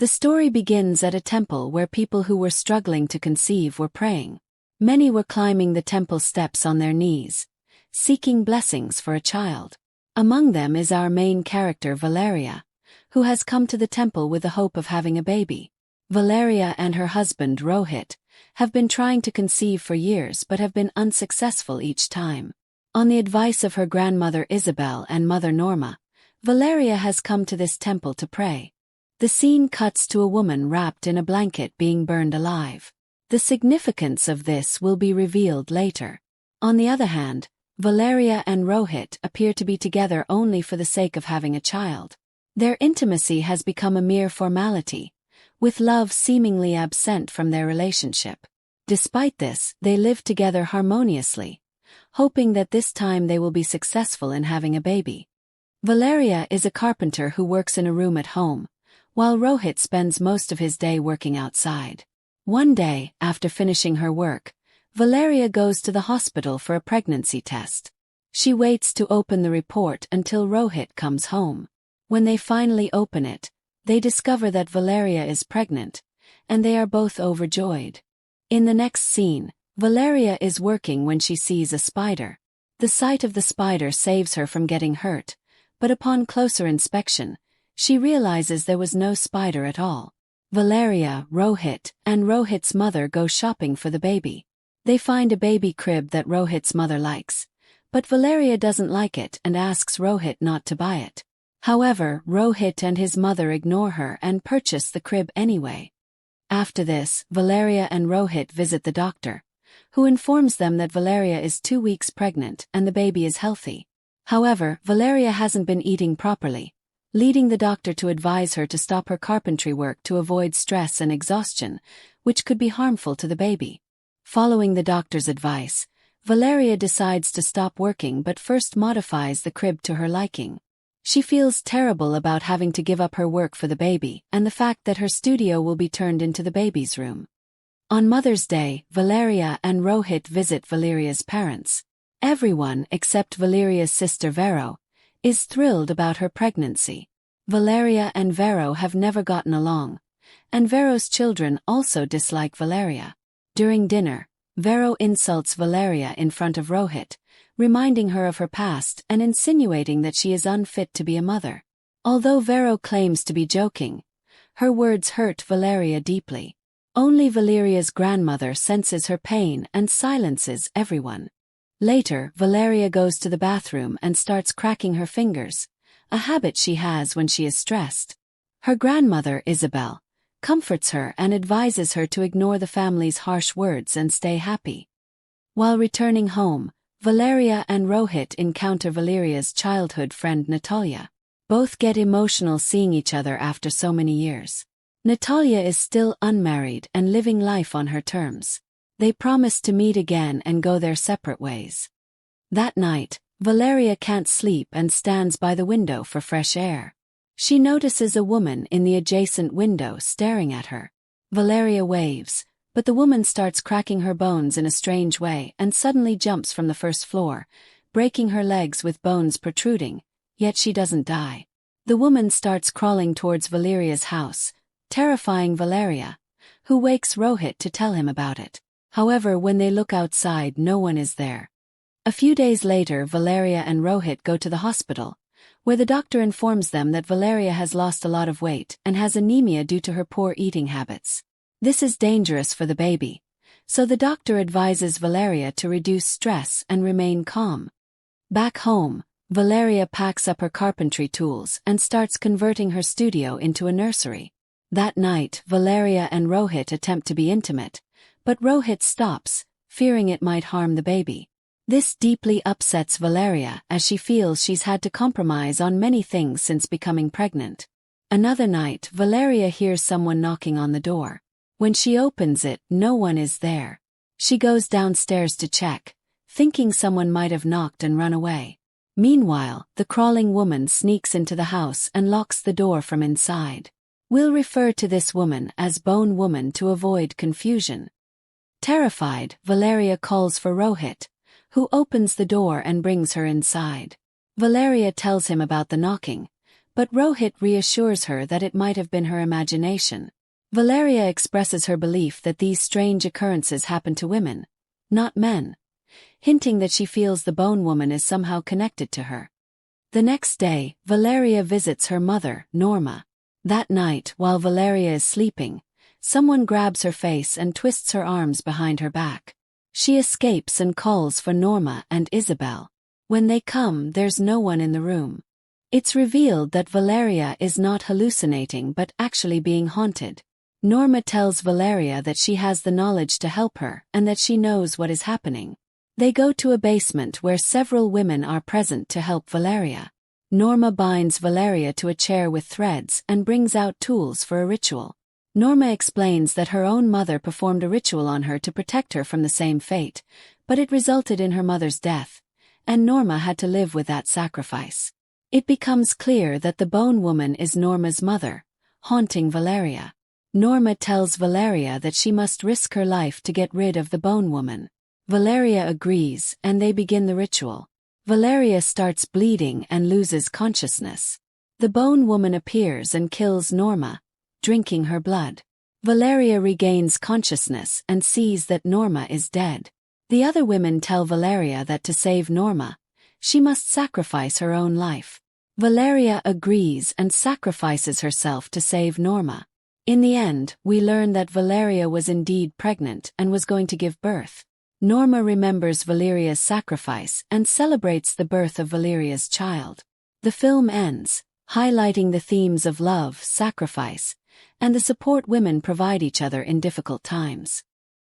The story begins at a temple where people who were struggling to conceive were praying. Many were climbing the temple steps on their knees, seeking blessings for a child. Among them is our main character Valeria, who has come to the temple with the hope of having a baby. Valeria and her husband Rohit have been trying to conceive for years but have been unsuccessful each time. On the advice of her grandmother Isabel and mother Norma, Valeria has come to this temple to pray. The scene cuts to a woman wrapped in a blanket being burned alive. The significance of this will be revealed later. On the other hand, Valeria and Rohit appear to be together only for the sake of having a child. Their intimacy has become a mere formality, with love seemingly absent from their relationship. Despite this, they live together harmoniously, hoping that this time they will be successful in having a baby. Valeria is a carpenter who works in a room at home, while Rohit spends most of his day working outside. One day, after finishing her work, Valeria goes to the hospital for a pregnancy test. She waits to open the report until Rohit comes home. When they finally open it, they discover that Valeria is pregnant, and they are both overjoyed. In the next scene, Valeria is working when she sees a spider. The sight of the spider saves her from getting hurt, but upon closer inspection, she realizes there was no spider at all. Valeria, Rohit, and Rohit's mother go shopping for the baby. They find a baby crib that Rohit's mother likes, but Valeria doesn't like it and asks Rohit not to buy it. However, Rohit and his mother ignore her and purchase the crib anyway. After this, Valeria and Rohit visit the doctor, who informs them that Valeria is 2 weeks pregnant and the baby is healthy. However, Valeria hasn't been eating properly, leading the doctor to advise her to stop her carpentry work to avoid stress and exhaustion, which could be harmful to the baby. Following the doctor's advice, Valeria decides to stop working but first modifies the crib to her liking. She feels terrible about having to give up her work for the baby and the fact that her studio will be turned into the baby's room. On Mother's Day, Valeria and Rohit visit Valeria's parents. Everyone, except Valeria's sister Vero, is thrilled about her pregnancy. Valeria and Vero have never gotten along, and Vero's children also dislike Valeria. During dinner, Vero insults Valeria in front of Rohit, reminding her of her past and insinuating that she is unfit to be a mother. Although Vero claims to be joking, her words hurt Valeria deeply. Only Valeria's grandmother senses her pain and silences everyone. Later, Valeria goes to the bathroom and starts cracking her fingers, a habit she has when she is stressed. Her grandmother, Isabel, comforts her and advises her to ignore the family's harsh words and stay happy. While returning home, Valeria and Rohit encounter Valeria's childhood friend Natalia. Both get emotional seeing each other after so many years. Natalia is still unmarried and living life on her terms. They promise to meet again and go their separate ways. That night, Valeria can't sleep and stands by the window for fresh air. She notices a woman in the adjacent window staring at her. Valeria waves, but the woman starts cracking her bones in a strange way and suddenly jumps from the first floor, breaking her legs with bones protruding, yet she doesn't die. The woman starts crawling towards Valeria's house, terrifying Valeria, who wakes Rohit to tell him about it. However, when they look outside, no one is there. A few days later, Valeria and Rohit go to the hospital, where the doctor informs them that Valeria has lost a lot of weight and has anemia due to her poor eating habits. This is dangerous for the baby, so the doctor advises Valeria to reduce stress and remain calm. Back home, Valeria packs up her carpentry tools and starts converting her studio into a nursery. That night, Valeria and Rohit attempt to be intimate, but Rohit stops, fearing it might harm the baby. This deeply upsets Valeria as she feels she's had to compromise on many things since becoming pregnant. Another night, Valeria hears someone knocking on the door. When she opens it, no one is there. She goes downstairs to check, thinking someone might have knocked and run away. Meanwhile, the crawling woman sneaks into the house and locks the door from inside. We'll refer to this woman as Bone Woman to avoid confusion. Terrified, Valeria calls for Rohit, who opens the door and brings her inside. Valeria tells him about the knocking, But Rohit reassures her that it might have been her imagination. Valeria expresses her belief that these strange occurrences happen to women, not men, hinting that she feels the Bone Woman is somehow connected to her. The next day, Valeria visits her mother, Norma. That night, while Valeria is sleeping, someone grabs her face and twists her arms behind her back. She escapes and calls for Norma and Isabel. When they come, there's no one in the room. It's revealed that Valeria is not hallucinating but actually being haunted. Norma tells Valeria that she has the knowledge to help her and that she knows what is happening. They go to a basement where several women are present to help Valeria. Norma binds Valeria to a chair with threads and brings out tools for a ritual. Norma explains that her own mother performed a ritual on her to protect her from the same fate, but it resulted in her mother's death, and Norma had to live with that sacrifice. It becomes clear that the Bone Woman is Norma's mother, haunting Valeria. Norma tells Valeria that she must risk her life to get rid of the Bone Woman. Valeria agrees, and they begin the ritual. Valeria starts bleeding and loses consciousness. The Bone Woman appears and kills Norma, drinking her blood. Valeria regains consciousness and sees that Norma is dead. The other women tell Valeria that to save Norma, she must sacrifice her own life. Valeria agrees and sacrifices herself to save Norma. In the end, we learn that Valeria was indeed pregnant and was going to give birth. Norma remembers Valeria's sacrifice and celebrates the birth of Valeria's child. The film ends, highlighting the themes of love, sacrifice, and the support women provide each other in difficult times.